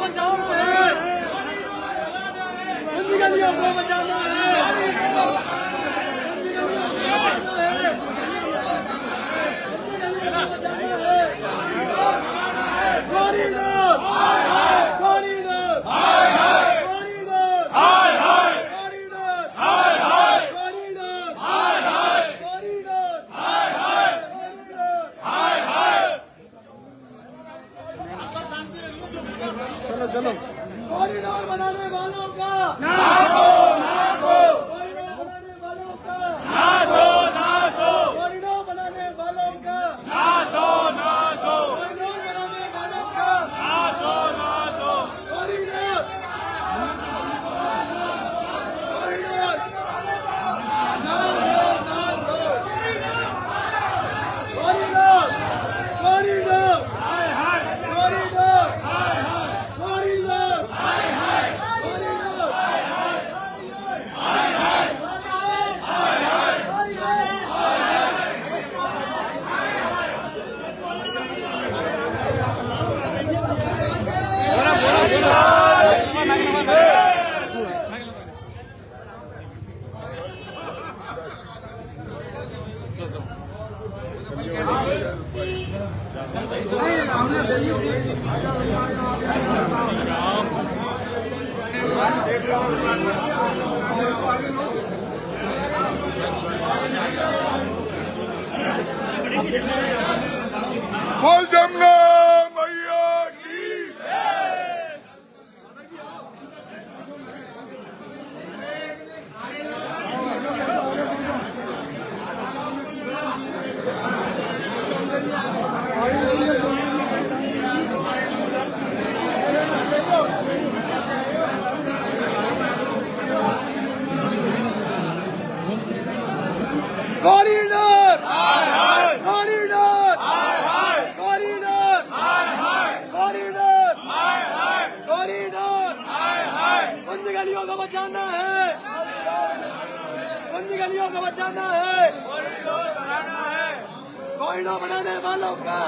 बचाना है, बंदी गलियों को बचाना है, बंदी गलियों को बचाना है, बंदी गलियों को बचाना है। कॉरिडोर कॉरिडोर कॉरिडोर कॉरिडोर चलो चलो। कॉरिडोर बनाने वालों का नाश हो, नाश हो। कॉरिडोर बनाने वालों का नाश हो, नाश हो। कॉरिडोर बनाने वालों का नाश हो, नाश हो। कॉरिडोर बनाने वालों का नाश हो, नाश हो। कॉरिडोर कॉरिडोर कॉरिडोर कॉरिडोर बोल जमुना मैया की corridor corridor corridor corridor corridor बंदी गलियों को बचाना है, बंदी गलियों को बचाना है, कॉरिडोर बनाने वालों का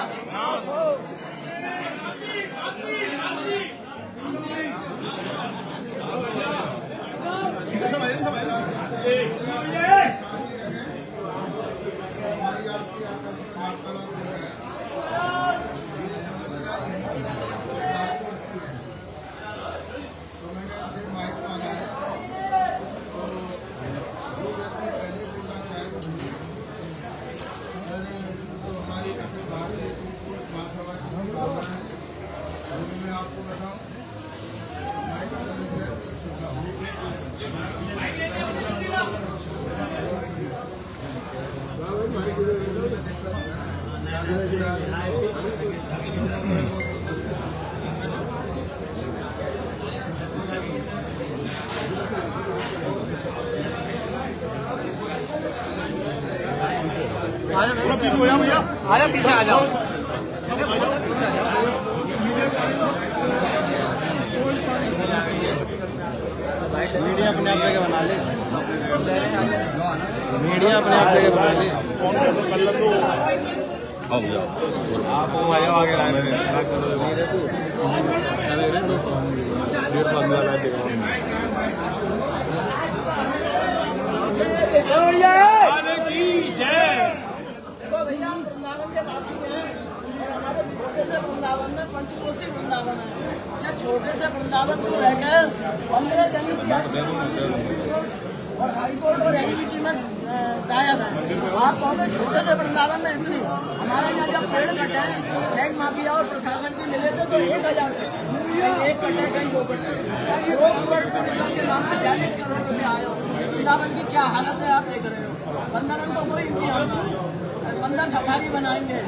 आया पीछे आ जाओ। मीडिया अपने आप जगह बना ले, मीडिया अपने आप जगह बना ले। आप आगे आगे लाए भैया हम वृंदावन के वासी हैं और हमारे छोटे से वृंदावन में पंचकोशी वृंदावन है। यह छोटे से वृंदावन को रहकर 15 जनी और हाईकोर्ट और एनजीटी में दायर है। आप कहोगे छोटे से वृंदावन में इतनी, हमारे यहाँ जब पेड़ कटे टैग माफिया और प्रशासन की मिले थे तो 1000 एक कटे कहीं 2 कटे, 2 करोड़ के नाम पे 42 करोड़ रुपये आए हो। वृंदावन की क्या हालत है आप देख रहे हो। बंदरन को कोई इंतजाम नहीं, बंदर सफारी बनाएंगे।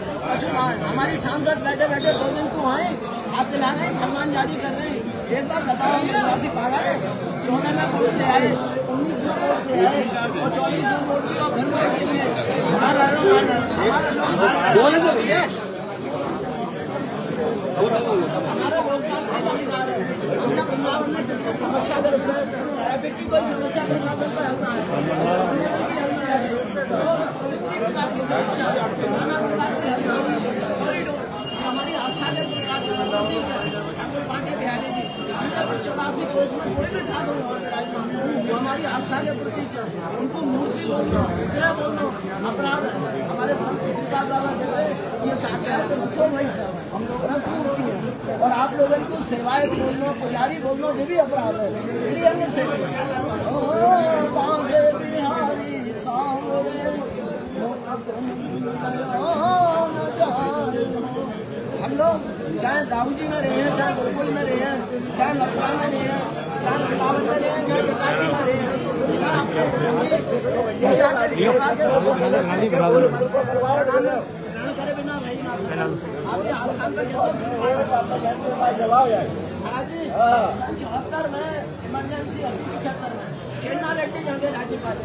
हमारी सांसद बैठे बैठे 2 दिन को आए, हाथ दिला रहे, फरमान जारी कर रहे हैं। एक बार बताओ हम पागल है। 14 में वोट ले आए, 19 में वोट ले आए और 24 में वोट दिया, फिर वोट के लिए हमारा लोग हमारा लोकतांत्रिक अधिकार है। हमने वृंदावन में जितने समस्याग्रस्त है, ट्रैफिक की कोई समस्या प्रशासन पर हल है, हमारी आशा ने तो इसमें कोई भी ठाकुर हो विराजमान, वो हमारी आस्था के प्रतीक है। उनको मूर्ति बोलना, विग्रह बोलना अपराध है। हमारे संत श्रीपाद बाबा कहते हैं ये साक्षात रसो वही सब है, हम लोग रस मूर्ति है। और आप लोगों को सेवायत बोलना, पुजारी बोलना, ये भी अपराध है। इसलिए हमने से बिहारी सांवरे हम लोग चाहे दाऊदी में रहे हैं, चाहे गोकुल में रहे हैं, चाहे मथुरा में रहे हैं, चाहे वृंदावन में रहे हैं, चाहे जटाती में रहे हैं, करे बिना नहीं ना आपके आसान में महाराज जी 74 में इमरजेंसी 75 में शेरना रेड्डी जंगे राज्यपाल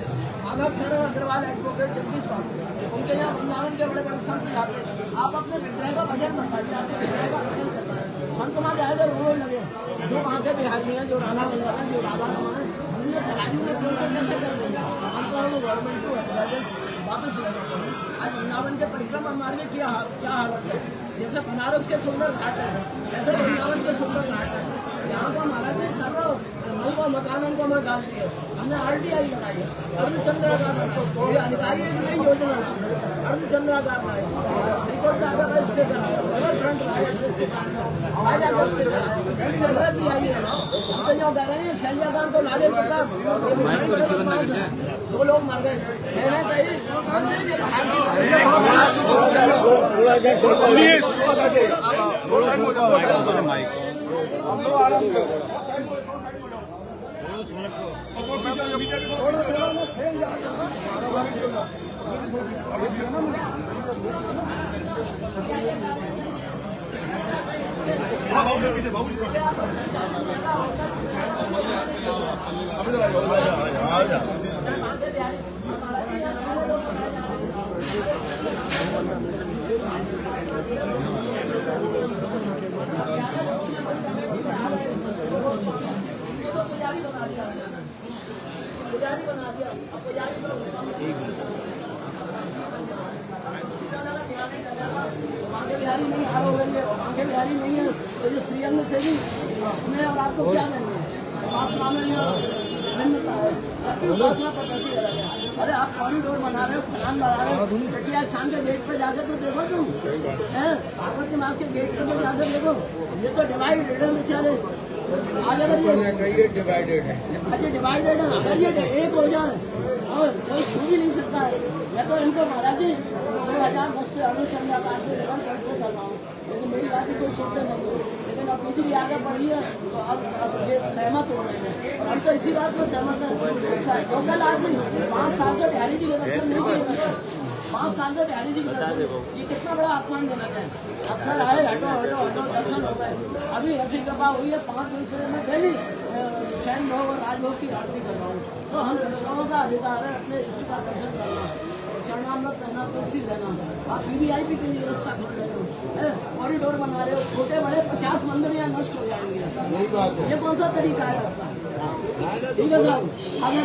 माधव शरण अग्रवाल एडवोकेट जगदीश बाबू उनके यहाँ वृंदावन के बड़े बड़े संत जाते हैं। आप अपने विग्रह का भजन बनवाइए, आपके विग्रह का भजन करना है। संत वहाँ जाएगा रोने लगे, जो वहाँ के बिहारी हैं, जो राधा वल्लभ हैं, जो राधा रमन हैं, हमने राजू में बोल कर कैसे कर देंगे। हम तो गवर्नमेंट को वापस ले जाते हैं। आज वृंदावन के परिक्रमा मार्ग में क्या हालत है। जैसे बनारस के सुंदर घाट है, ऐसे वृंदावन के सुंदर घाट है। यहाँ को महाराज ने सर्व मलबा मकानों को मैं डाल दिया। हमने RTI लगाई है, अर्धचंद्राकार ये अधिकारी की नई योजना है। अर्धचंद्राकार लाए, हाईकोर्ट का अगर स्टेकर आया, अगर फ्रंट लाया, आज अगर स्टेकर आया, भी आई है। हम तो यहाँ कह रहे हैं शैल्याकांत को लाले प्रताप 2 लोग मर गए। मैंने कही पुजारी बना दिया। पुजारी मांगे बिहारी नहीं हार हो गए, मांगे बिहारी नहीं है तो ये श्रीअंग से भी हमें और आपको क्या देंगे। उपासना में भिन्नता है, सबकी उपासना पद्धति अलग है। अरे आप कॉरिडोर बना रहे हो, फलान बना रहे हो, कटिया शाम के गेट पे जाकर तो देखो तुम है, भागवत के मास के गेट पे तो जाकर देखो। ये तो डिवाइडेड है बेचारे। आज अगर ये डिवाइडेड है, आज ये डिवाइडेड है, अगर ये एक हो जाए और कोई छू भी नहीं सकता है। मैं तो इनको महाराज जी 2010 से अर्धचंद्राकार से लेकर कट से कर रहा हूँ, लेकिन मेरी बात की कोई सुनते नहीं है। लेकिन अब बिजली आगे बढ़ी है तो अब ये सहमत हो रहे हैं और हम तो इसी बात पर सहमत हैं। लोकल आदमी 5 साल से बिहारी जी के दर्शन नहीं किए, 5 साल से बिहारी जी के दर्शन, ये कितना बड़ा अपमानजनक है। अक्सर आए हटो हटो हटो दर्शन हो गए। अभी ऐसी कृपा हुई है 5 दिन से मैं डेली शैन भोग और राजभोग की आरती कर रहा हूँ। तो हम दर्शनों का अधिकार है अपने इष्ट का दर्शन करना, चरणामृत लेना, तुलसी लेना। आप VVIP के लिए व्यवस्था कर रहे हो, कॉरिडोर बना रहे हो, छोटे बड़े 50 मंदिर यहाँ नष्ट हो जाएंगे। यही बात है, ये कौन सा तरीका है आपका? ठीक है साहब, आगे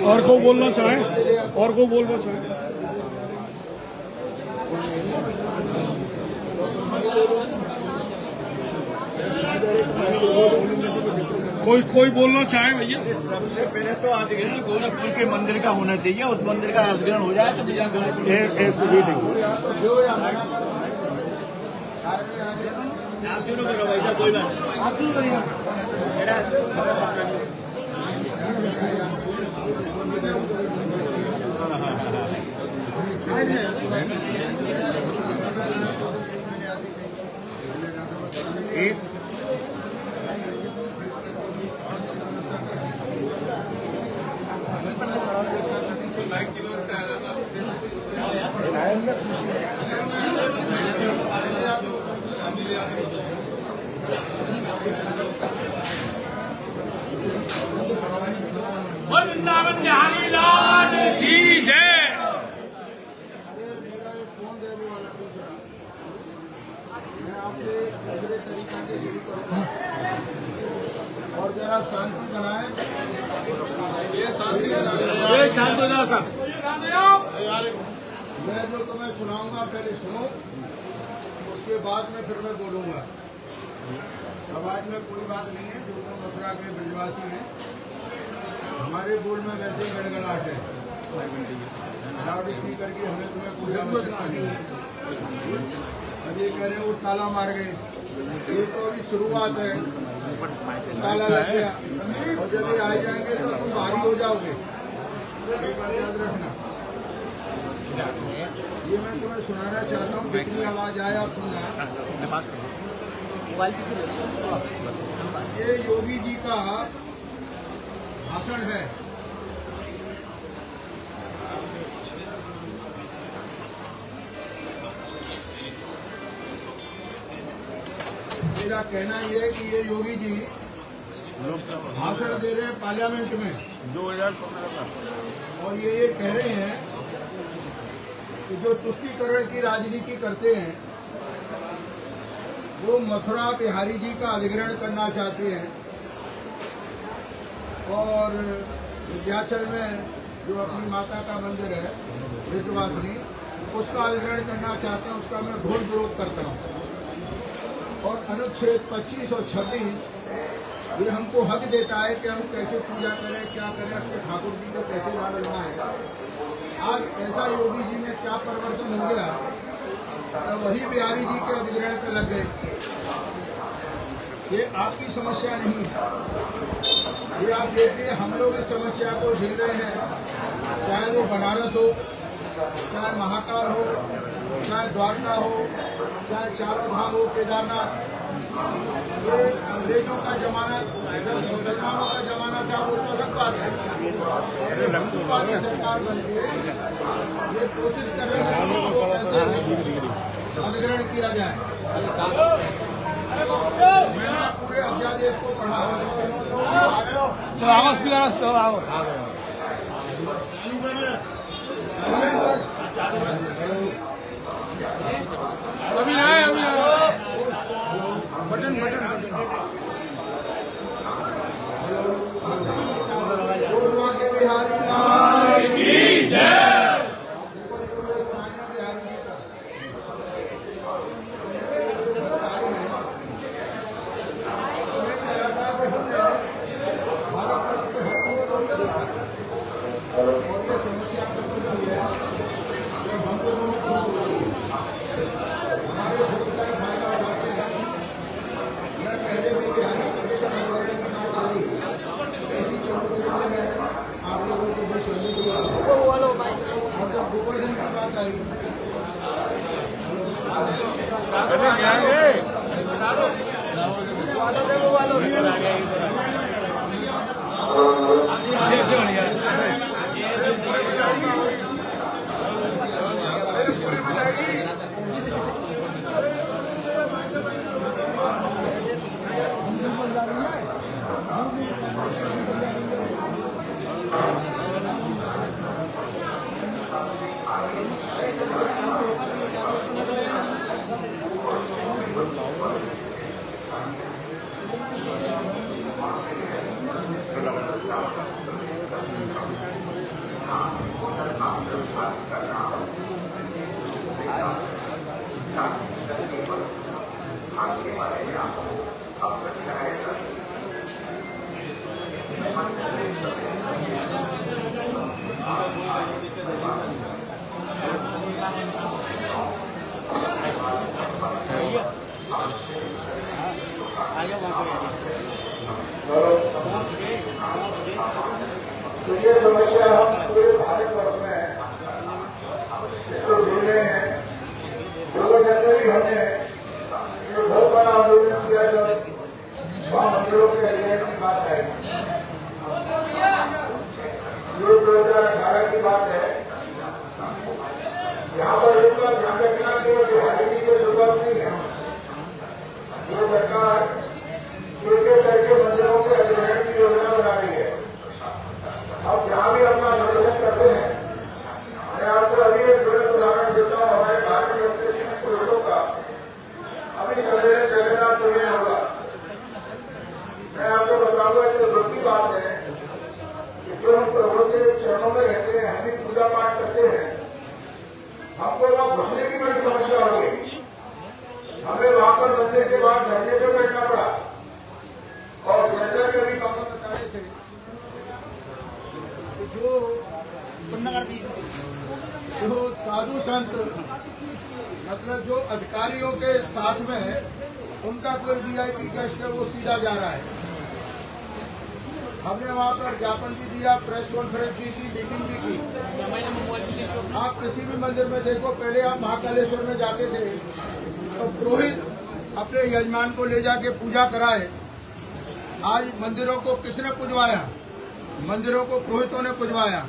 और को बोलना चाहें, और को बोलना चाहें। कोई बोलना चाहे भैया। सबसे पहले तो अधिग्रहण गोरखपुर के मंदिर का होना चाहिए, उस मंदिर का अधिग्रहण हो जाए तो कोई बात वृंदावन बिहारी लाल की जय। और जरा शांति बनाए, मैं जो तुम्हें सुनाऊंगा पहले सुनो, इसके बाद में फिर मैं बोलूँगा। समाज में कोई बात नहीं है, जो लोग मथुरा के ब्रजवासी हैं, हमारे बोल में वैसे ही गड़गड़ाहट है। लाउड स्पीकर की हमें तुम्हें कोई आवश्यकता नहीं है। अब ये कह रहे हैं वो ताला मार गए, ये तो अभी शुरुआत है, ताला लग गया और जब ये आ जाएंगे तो तुम भारी हो जाओगे, एक बार याद रखना। ये मैं तुम्हें सुनाना चाहता हूँ, कितनी आवाज आए आप सुनना। ये योगी जी का भाषण है। मेरा कहना यह है कि ये योगी जी भाषण दे रहे हैं पार्लियामेंट में 2015 और ये कह रहे हैं कि जो तुष्टीकरण की राजनीति करते हैं वो मथुरा बिहारी जी का अधिग्रहण करना चाहते हैं और विंध्याचल में जो अपनी माता का मंदिर है विंध्यवासिनी, उसका अधिग्रहण करना चाहते हैं। उसका मैं घोर विरोध करता हूँ। और अनुच्छेद 25 और 26 ये हमको हक देता है कि हम कैसे पूजा करें, क्या करें, अपने ठाकुर जी को कैसे लाना है। आज ऐसा योगी जी में क्या परिवर्तन हो गया, तो वही बिहारी जी के अधिग्रहण पे लग गए। ये आपकी समस्या नहीं है, ये आप देखिए हम लोग इस समस्या को झेल रहे हैं, चाहे वो बनारस हो, चाहे महाकाल हो, चाहे द्वारका हो, चाहे चारों धाम हो, केदारनाथ। ये अंग्रेजों का जमाना, जब मुसलमानों का जमाना था वो तो अलग बात है। हिंदुत्ववादी सरकार बन के ये कोशिश कर रही है कि इसको कैसे अधिग्रहण किया जाए। मैंने पूरे अध्यादेश को पढ़ा। अभी आए बटन पूर्वा के बिहारी लाल की जय। भारतवर्ष के हर चीज को देखा और ये समस्या है जो हमको हमारे वोट का फायदा उठाते हैं। मैं पहले भी बिहारी जी के अधिग्रहण की बात चली, ऐसी चौधरी में आप लोगों को भी संदेश हुआ और जब गोवर्धन की बात आई तो ये समस्या पूरे भारतवर्ष में इसको झेल रहे हैं। लोगों जैसे भी हमने ये बहुत बड़ा आंदोलन किया जब वहाँ मंदिरों के अधिग्रहण की बात है, ये 2018 की बात है। यहाँ पर एक बात ध्यान रखना कि वो बिहारी जी से शुरुआत नहीं है। ये सरकार एक एक करके मंदिरों के अधिग्रहण की योजना बना रही है। अब जहाँ भी अपना दर्शन करते हैं, मैं आपको अभी एक तुरंत उदाहरण देता हूँ हमारे धार्मिक संस्कृति में पुरुषों का। अभी सवेरे जगन्नाथ में होगा, मैं आपको बताऊंगा कि दुख की बात है कि जो हम प्रभु के चरणों में रहते हैं, हम भी पूजा पाठ करते हैं, हमको वहाँ घुसने की बड़ी समस्या होगी। हमें वहां पर मंदिर के बाहर धरने पे बैठना पड़ा। और जैसा कि अभी पापा बता रहे थे कि जो साधु संत मतलब जो अधिकारियों के साथ में है, उनका कोई वीआईपी गेस्ट है वो सीधा जा रहा है। हमने वहां पर ज्ञापन भी दिया, प्रेस कॉन्फ्रेंस भी की, मीटिंग भी की। आप किसी भी मंदिर में देखो, पहले आप महाकालेश्वर में जाते थे तो पुरोहित अपने यजमान को ले जाके पूजा कराए। आज मंदिरों को किसने पुजवाया? मंदिरों को पुरोहितों ने पुजवाया।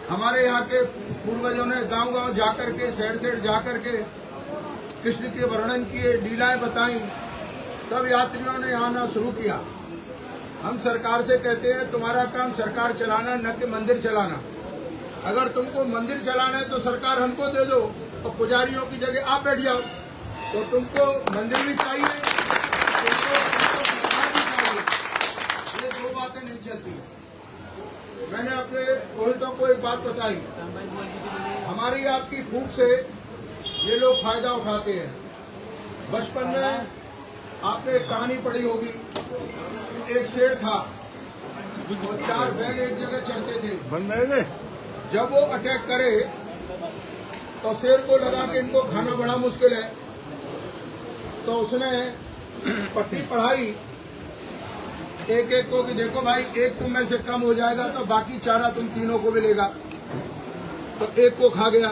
हमारे यहाँ के पूर्वजों ने गांव-गांव जाकर के, शहर जाकर के कृष्ण के वर्णन किए, लीलाएं बताई, तब यात्रियों ने आना शुरू किया। हम सरकार से कहते हैं तुम्हारा काम सरकार चलाना, न कि मंदिर चलाना। अगर तुमको मंदिर चलाना है तो सरकार हमको दे दो, तो पुजारियों की जगह आप बैठ जाओ। तो तुमको मंदिर भी चाहिए, तुमको सरकार भी चाहिए। ये दो बातें नहीं चलती। मैंने अपने पुरोहितों को एक बात बताई, हमारी आपकी फूट से ये लोग फायदा उठाते हैं। बचपन में आपने एक कहानी पढ़ी होगी, एक शेर था और 4 बैल एक जगह चलते थे। जब वो अटैक करे तो शेर को लगा कि इनको खाना बड़ा मुश्किल है, तो उसने पट्टी पढ़ाई एक एक को कि देखो भाई, एक तुम में से कम हो जाएगा तो बाकी चारा तुम तीनों को मिलेगा। तो एक को खा गया,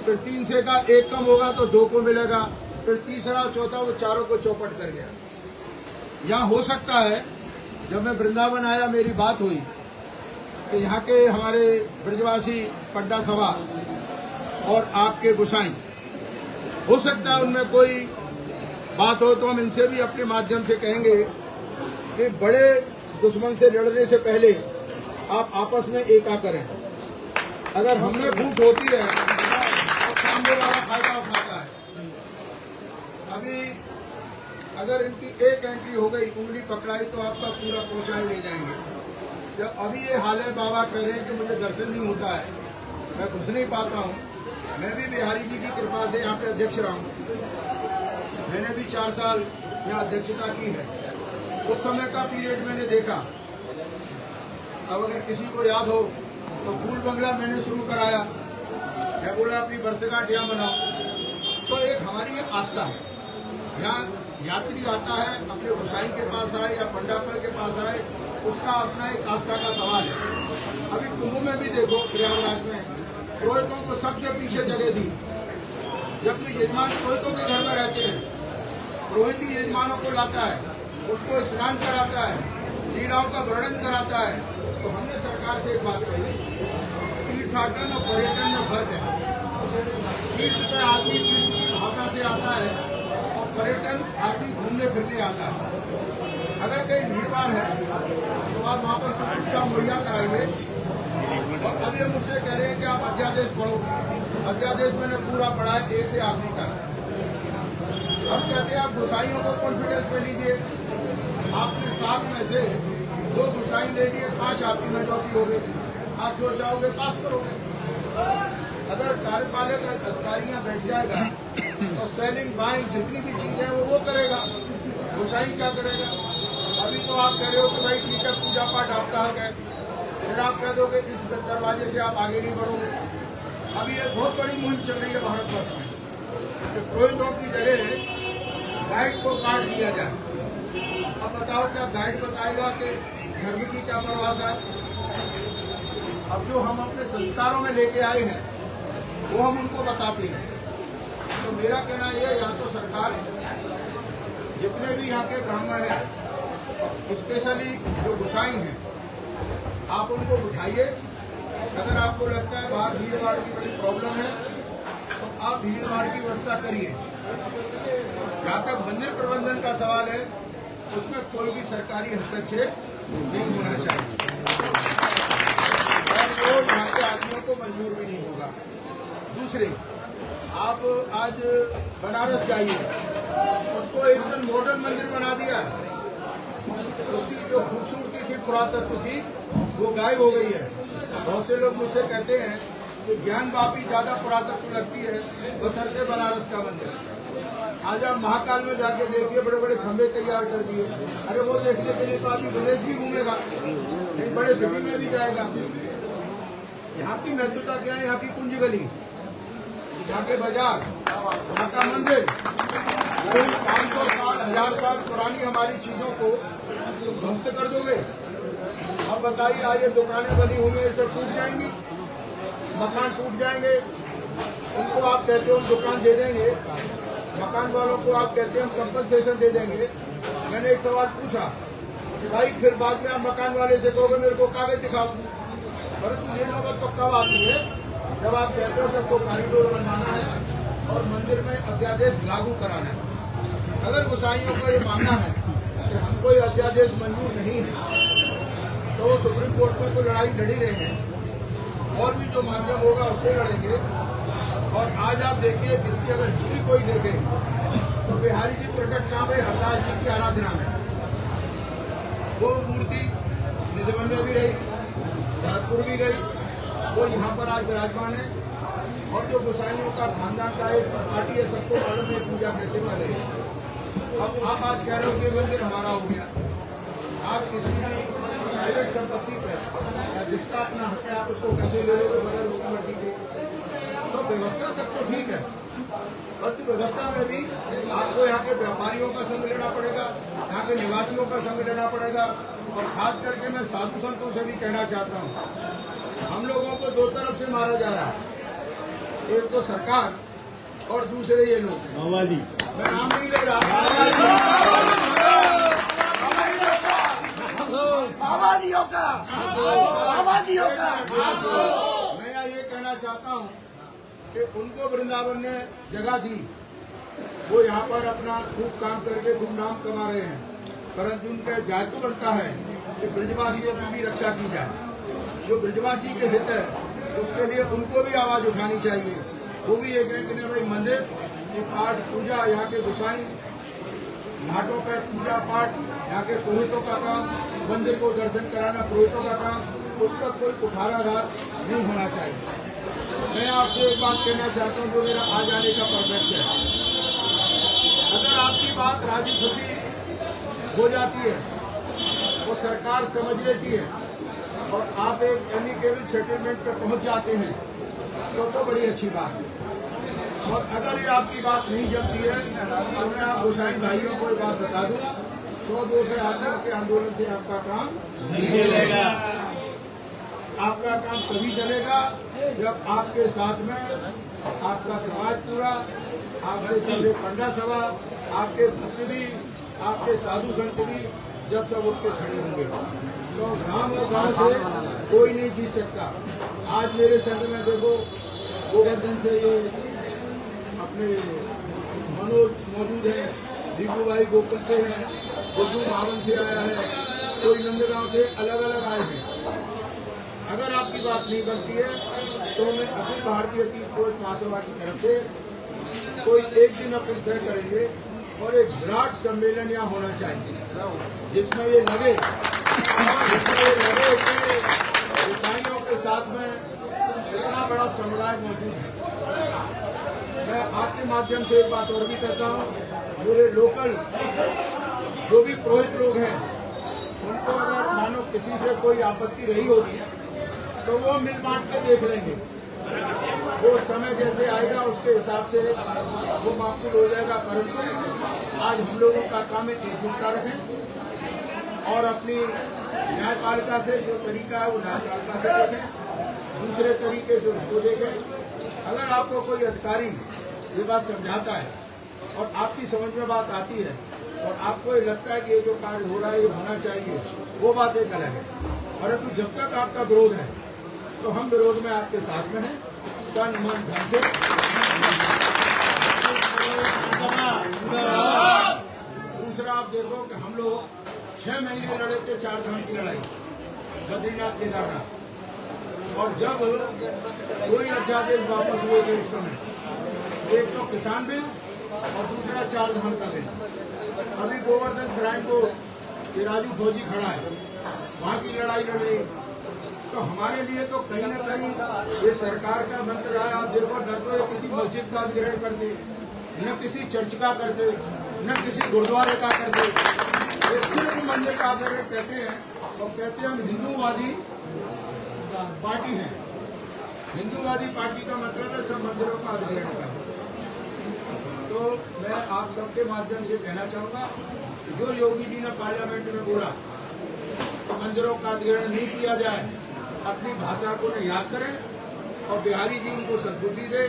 फिर 3 से का एक कम होगा तो 2 को मिलेगा, फिर तीसरा चौथा वो चारों को चौपट कर गया। यहाँ हो सकता है जब मैं वृंदावन आया मेरी बात हुई कि यहाँ के हमारे ब्रजवासी पड्डा सभा और आपके गुसाई, हो सकता है उनमें कोई बात हो तो हम इनसे भी अपने माध्यम से कहेंगे कि बड़े दुश्मन से लड़ने से पहले आप आपस में एका करें। अगर हमें फूट होती है तो सामने वाला फायदा उठाता है। अभी अगर इनकी एक एंट्री हो गई, उंगली पकड़ाई, तो आपका पूरा पहुंचाई ले जाएंगे। जब अभी ये हाल है, बाबा कह रहे हैं कि मुझे दर्शन नहीं होता है, मैं घुस नहीं पाता हूँ। मैं भी बिहारी जी की कृपा से यहाँ पे अध्यक्ष रहा हूँ। मैंने भी 4 साल यहाँ अध्यक्षता की है। उस समय का पीरियड मैंने देखा। अब अगर किसी को याद हो तो फूल बंगला मैंने शुरू कराया। मैं बोला अपनी वर्षगांठ यहाँ मनाओ। तो एक हमारी एक आस्था है, यहाँ यात्री आता है, अपने गोसाई के पास आए या पंडापर के पास आए, उसका अपना एक आस्था का सवाल है। अभी कुंभ में भी देखो, प्रयागराज में पुरोहितों को सबसे पीछे जगह दी, जबकि यजमान पुरोहितों के घर में रहते हैं। पुरोहित ही यजमानों को लाता है, उसको स्नान कराता है, लीलाओं का वर्णन कराता है। तो हमने सरकार से एक बात कही, तीर्थाटन और पर्यटन में फर्क है। तीर्थ पे आदमी तीर्थ की भावना से आता है और पर्यटन आदमी घूमने फिरने आता है। अगर कहीं भीड़ भाड़ है तो आप वहाँ पर सुख सुविधा मुहैया कराइए। और अभी हम मुझसे कह रहे हैं कि आप अध्यादेश पढ़ो। अध्यादेश मैंने पूरा पढ़ा है, ए से आखिरी तक। हम कहते हैं आप गोसाइयों को कॉन्फिडेंस में लीजिए। आपने 7 में से 2 गोसाई ले लिए, 5 आपकी मेजोरिटी हो गई, आप जो चाहोगे पास करोगे। अगर कार्यपालक अधिकारियां बैठ जाएगा तो सेलिंग बाइंग जितनी भी चीजें हैं वो करेगा, गोसाई क्या करेगा? अभी तो आप कह रहे हो कि भाई ठीक है, पूजा पाठ आपका हक है, फिर आप कह दोगे इस दरवाजे से आप आगे नहीं बढ़ोगे। अभी एक बहुत बड़ी मुहिम चल रही है भारतवर्ष में कि पुरोहितों की जगह गाइड को काट दिया जाए। अब बताओ, क्या गाइड बताएगा कि धर्म की क्या परिभाषा है? अब जो हम अपने संस्कारों में लेके आए हैं वो हम उनको बताते हैं। तो मेरा कहना यह है, यहाँ तो सरकार जितने भी यहाँ के ब्राह्मण हैं, स्पेशली जो गोसाई हैं, आप उनको बिठाइए। अगर आपको लगता है बाहर भीड़ भाड़ की बड़ी प्रॉब्लम है तो आप भीड़ भाड़ की व्यवस्था करिए। जहाँ तक मंदिर प्रबंधन का सवाल है, उसमें कोई भी सरकारी हस्तक्षेप नहीं होना चाहिए और वो यहाँ के आदमियों को मंजूर भी नहीं होगा। दूसरे, आप आज बनारस जाइए, उसको एकदम मॉडर्न मंदिर बना दिया। उसकी जो खूबसूरती थी, पुरातत्व थी, वो गायब हो गई है। बहुत से लोग मुझसे कहते हैं कि ज्ञान वापी ज्यादा पुरातत्व लगती है बशर्ते बनारस का मंदिर। आज आप महाकाल में जाके देखिए, बड़े बड़े खंभे तैयार कर दिए। अरे वो देखने के लिए तो आदमी विदेश भी घूमेगा, कहीं बड़े सिटी में भी जाएगा। यहाँ की महत्वता क्या है? यहाँ की कुंज गली, यहाँ के बाजार, यहाँ का मंदिर, 500 साल 1000 साल पुरानी हमारी चीजों को ध्वस्त कर दोगे। अब बताइए, आज ये दुकानें बनी हुई है, ये सब टूट जाएंगी, मकान टूट जाएंगे। उनको आप कहते हो हम दुकान दे देंगे, मकान वालों को आप कहते हैं हम कंपनसेशन दे देंगे। मैंने एक सवाल पूछा कि भाई फिर बाद में आप मकान वाले से कहोगे मेरे को कागज दिखाओ, परंतु ये नौबत तो कब आती है जब आप कहते हो कि आपको कॉरिडोर बनवाना है और मंदिर में अध्यादेश लागू कराना है। अगर गोसाइयों का ये मानना है कि हमको ये अध्यादेश मंजूर नहीं है तो वो सुप्रीम कोर्ट में तो लड़ाई लड़ी रहे हैं और भी जो माध्यम होगा उससे लड़ेंगे। और आज आप देखिए, इसकी अगर हिस्ट्री कोई देखे तो बिहारी जी प्रकट कहाँ है? हरदास जी की आराधना में। वो मूर्ति निधवन में भी रही, भरतपुर भी गई, वो यहाँ पर आज विराजमान है। और जो गोसाइयों का खानदान का एक पार्टी है, सबको मालूम है पूजा कैसे कर रही है। अब आप आज कह रहे हो कि मंदिर हमारा हो गया। आप किसी भी प्राइवेट संपत्ति पर या जिसका अपना हक है आप उसको कैसे ले लोगे बगैर उसकी मर्जी के? तो व्यवस्था तक तो ठीक है, परंतु व्यवस्था में भी आपको यहाँ के व्यापारियों का संग लेना पड़ेगा, यहाँ के निवासियों का संग लेना पड़ेगा। और खास करके मैं साधु संतों से भी कहना चाहता हूँ, हम लोगों को दो तरफ से मारा जा रहा है, एक तो सरकार और दूसरे ये लोग। बाबा जी, मैं नाम नहीं ले रहा, आबादियों का मैं ये कहना चाहता हूँ कि उनको वृंदावन ने जगह दी, वो यहाँ पर अपना खूब काम करके खूब नाम कमा रहे हैं, परंतु उनका दायित्व बनता है कि ब्रजवासियों की भी रक्षा की जाए। जो ब्रजवासी के हित है उसके लिए उनको भी आवाज उठानी चाहिए। वो भी ये कहें कि नहीं भाई, मंदिर की पाठ पूजा, यहाँ के गोसाई घाटों पर पूजा पाठ, यहाँ के पुरोहितों का काम, मंदिर को दर्शन कराना पुरोहितों का काम, उसका कोई कुठाराघात नहीं होना चाहिए। मैं आपसे एक बात कहना चाहता हूँ जो मेरा आ जाने का परफेक्ट है। अगर आपकी बात राजी खुशी हो जाती है, वो सरकार समझ लेती है और आप एक एमिकेबल सेटलमेंट पर पहुंच जाते हैं तो बड़ी अच्छी बात है। और अगर ये आपकी बात नहीं जमती है तो मैं आप गोसाई भाइयों को एक बात बता दूं, 100-200 आदमियों के आंदोलन से आपका काम नहीं चलेगा। आपका काम तभी चलेगा जब आपके साथ में आपका समाज पूरा, आपके सभी पंडा सभा, आपके भक्त भी, आपके साधु संत भी जब सब उठ के खड़े होंगे। तो गांव और गांव से कोई नहीं जीत सकता। आज मेरे संग में देखो, गोवर्धन से ये अपने मनोज मौजूद है, दीपू भाई गोकुल से है, गुड्डू मावन से आया है, कोई नंदगांव से, अलग अलग आए हैं। अगर आपकी बात नहीं बनती है तो मैं अखिल भारतीय तीर्थकोट महासभा की तरफ से कोई एक दिन अपन तय करेंगे और एक विराट सम्मेलन यहाँ होना चाहिए जिसमें ये लगे कि ईसाइयों के साथ में इतना बड़ा समुदाय मौजूद है। मैं आपके माध्यम से एक बात और भी कहता हूँ, मेरे लोकल जो भी पुरोहित लोग हैं उनको अगर मानो किसी से कोई आपत्ति रही होगी तो वो मिल बांट के देख लेंगे। वो समय जैसे आएगा उसके हिसाब से वो माकूल हो जाएगा। परंतु आज हम लोगों का काम है एकजुटता रखें और अपनी न्यायपालिका से जो तरीका है वो न्यायपालिका से देखें, दूसरे तरीके से उसको देखें। अगर आपको कोई अधिकारी ये बात समझाता है और आपकी समझ में बात आती है और आपको ये लगता है कि ये जो कार्य हो रहा है ये होना चाहिए, वो बात एक अलग है। परंतु जब तक आपका विरोध है तो हम विरोध में आपके साथ में हैं, तन मन धन से। दूसरा आप देखो कि हम लोग 6 महीने लड़े थे 4 धाम की लड़ाई, बद्रीनाथ केदारनाथ, और जब कोई अध्यादेश वापस हुए थे उस समय, एक तो किसान बिल और दूसरा 4 धाम का बिल। अभी गोवर्धन श्राइन को ये राजू फौजी खड़ा है, वहाँ की लड़ाई लड़ रही। तो हमारे लिए तो कहीं न कहीं ये सरकार का मंत्र रहा है। आप देखो, न तो किसी मस्जिद का अधिग्रहण कर दी, न किसी चर्च का करते, न किसी गुरुद्वारे का करते। ये सिर्फ मंदिर का आदर कहते हैं और कहते हैं हम हिंदूवादी पार्टी हैं। हिंदूवादी पार्टी का मतलब है सब मंदिरों का अधिग्रहण करना। तो मैं आप सबके माध्यम से कहना चाहूंगा, जो योगी जी ने पार्लियामेंट में बोला तो मंदिरों का अधिग्रहण नहीं किया जाए, अपनी भाषा को न याद करें और बिहारी जी उनको सद्बुद्धि दे,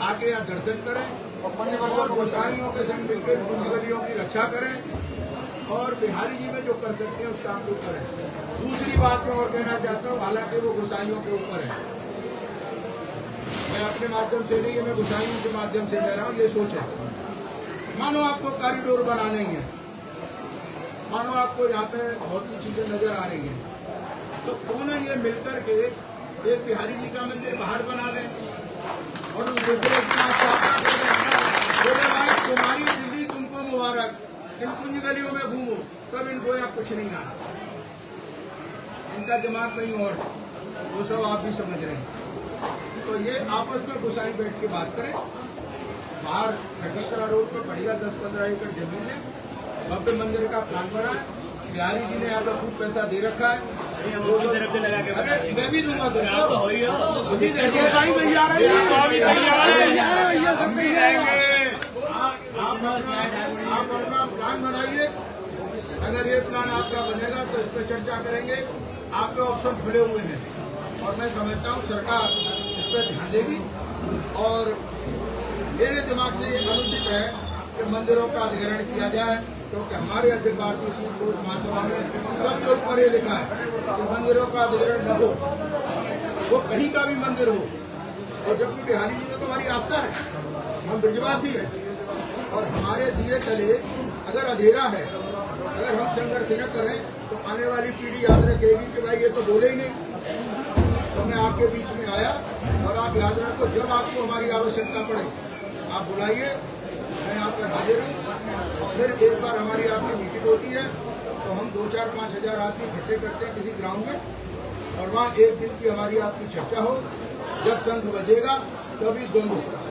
आके यहाँ दर्शन करें और गोसाइयों के संग मिलकर कुंजगलियों की रक्षा करें और बिहारी जी में जो कर सकते हैं उस काम को करें। दूसरी बात मैं और कहना चाहता हूँ, हालांकि वो गोसाइयों के ऊपर है, मैं अपने माध्यम से नहीं है, मैं गोसाइयों के माध्यम से कह रहा हूँ। ये सोचें, मानो आपको कॉरिडोर बनाना ही है, मानो आपको यहाँ पे बहुत सी चीजें नजर आ रही हैं, तो क्यों ना ये मिलकर के एक बिहारी जी का मंदिर बाहर बना दें और उस बोले भाई तुम्हारी दिल्ली तुमको मुबारक, इन कुंज गलियों में घूमो, तब इनको यहाँ कुछ नहीं आना, इनका दिमाग कहीं और, वो सब आप भी समझ रहे हैं। तो ये आपस में गोसाई बैठ के बात करें, बाहर खटकरा रोड पर बढ़िया 10-15 एकड़ जमीन है, भव्य मंदिर का प्लान बना है, बिहारी जी ने यहाँ पे खूब पैसा दे रखा है। अरे मैं भी दूंगा तुमको, आप अपना प्लान बनाइए, अगर ये प्लान आपका बनेगा तो इस पर चर्चा करेंगे। आपके ऑप्शन खुले हुए हैं और मैं समझता हूँ सरकार इस पर ध्यान देगी और मेरे दिमाग से ये अनुचित है कि मंदिरों का अधिग्रहण किया जाए, क्योंकि हमारे अधिकार की महासभा में सबसे ऊपर ये लिखा है कि मंदिरों का अधिग्रहण न हो, वो कहीं का भी मंदिर हो। और जबकि बिहारी जी में तो हमारी आस्था है, हम ब्रजवासी हैं और हमारे दिए तले अगर अंधेरा है, अगर हम संघर्ष न करें तो आने वाली पीढ़ी याद रखेगी कि भाई ये तो बोले ही नहीं। तो मैं आपके बीच में आया और आप याद रखो, जब आपको हमारी आवश्यकता पड़े आप बुलाइए, मैं यहाँ पर हाजिर हूँ। और फिर एक बार हमारी आपकी मीटिंग होती है तो हम 2-4-5 हजार आदमी इकट्ठे करते हैं किसी ग्राउंड में और वहाँ एक दिन की हमारी आपकी चर्चा हो, जब शंख बजेगा तभी द्वंद्व होगा।